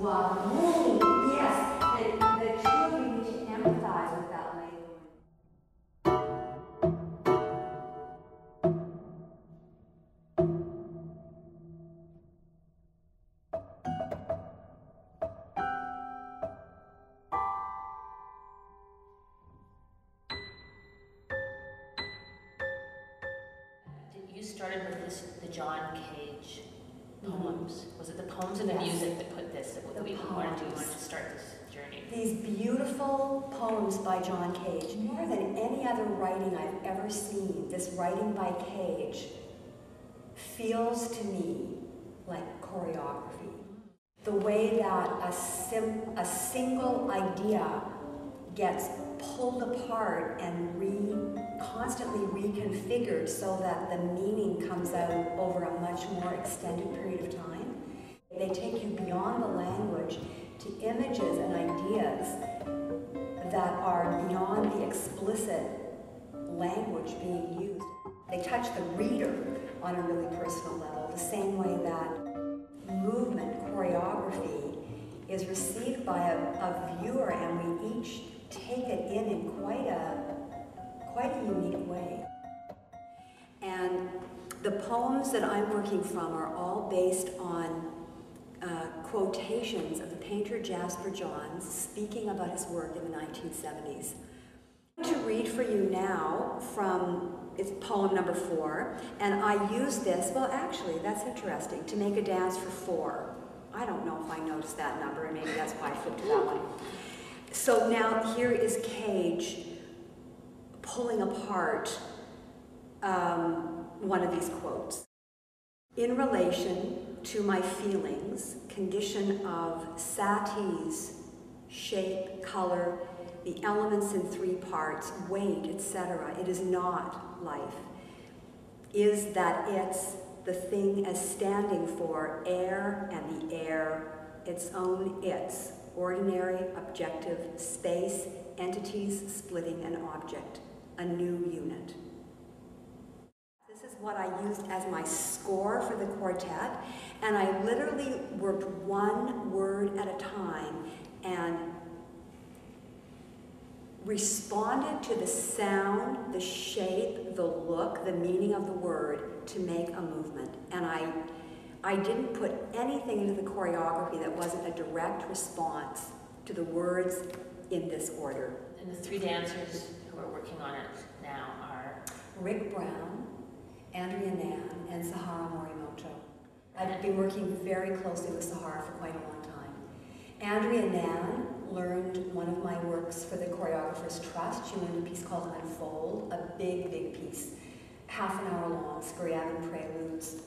Yes, the two of you need to empathize with that language. You started with the John Cage poems. Was it the poems and the music that put this, that we wanted to start this journey? These beautiful poems by John Cage. More than any other writing I've ever seen, this writing by Cage feels to me like choreography. The way that a single idea gets pulled apart and constantly reconfigured so that the meaning comes out over a much more extended period of time. They take you beyond the language to images and ideas that are beyond the explicit language being used. They touch the reader on a really personal level, the same way that movement, choreography, is received by a viewer, and we each take it in quite a unique way. And the poems that I'm working from are all based on quotations of the painter Jasper Johns speaking about his work in the 1970s. I'm going to read for you now from it's poem number 4, and I use this, well actually that's interesting, to make a dance for 4. I don't know if I noticed that number, and maybe that's why I flipped to that one. So now here is Cage pulling apart one of these quotes. In relation to my feelings, condition of saties, shape, color, the elements in 3 parts, weight, etc., it is not life. Is that it's the thing as standing for air and the air, its own its, ordinary, objective, space, entities splitting an object, a new unit. This is what I used as my score for the quartet, and I literally worked one word at a time and responded to the sound, the shape, the look, the meaning of the word to make a movement. And I didn't put anything into the choreography that wasn't a direct response to the words in this order. And the 3 dancers who are working on it now are? Rick Brown, Andrea Nan, and Sahara Morimoto. I've been working very closely with Sahara for quite a long time. Andrea Nan learned one of my works for the Choreographer's Trust. She learned a piece called Unfold, a big, big piece, half an hour long, Scriabin preludes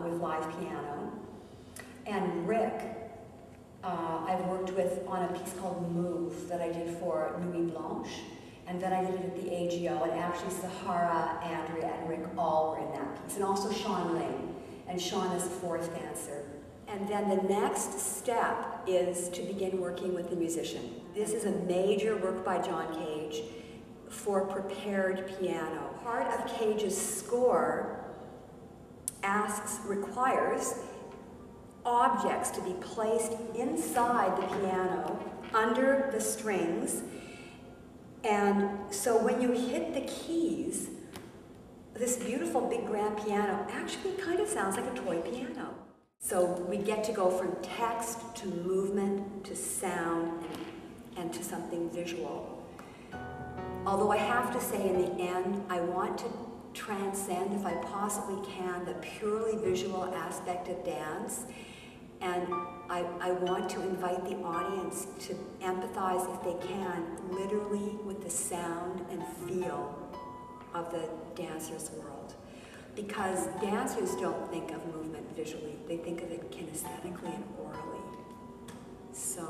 with live piano. And Rick, I've worked with on a piece called Move that I did for Nuit Blanche, and then I did it at the AGO, and actually Sahara, Andrea, and Rick all were in that piece, and also Sean Ling, and Sean is the 4th dancer. And then the next step is to begin working with the musician. This is a major work by John Cage for prepared piano. Part of Cage's score requires objects to be placed inside the piano, under the strings, and so when you hit the keys, this beautiful big grand piano actually kind of sounds like a toy piano. So we get to go from text to movement to sound and to something visual. Although I have to say in the end, I want to transcend, if I possibly can, the purely visual aspect of dance. And I want to invite the audience to empathize, if they can, literally with the sound and feel of the dancer's world. Because dancers don't think of movement visually, they think of it kinesthetically and orally. So,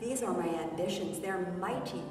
these are my ambitions, they're mighty.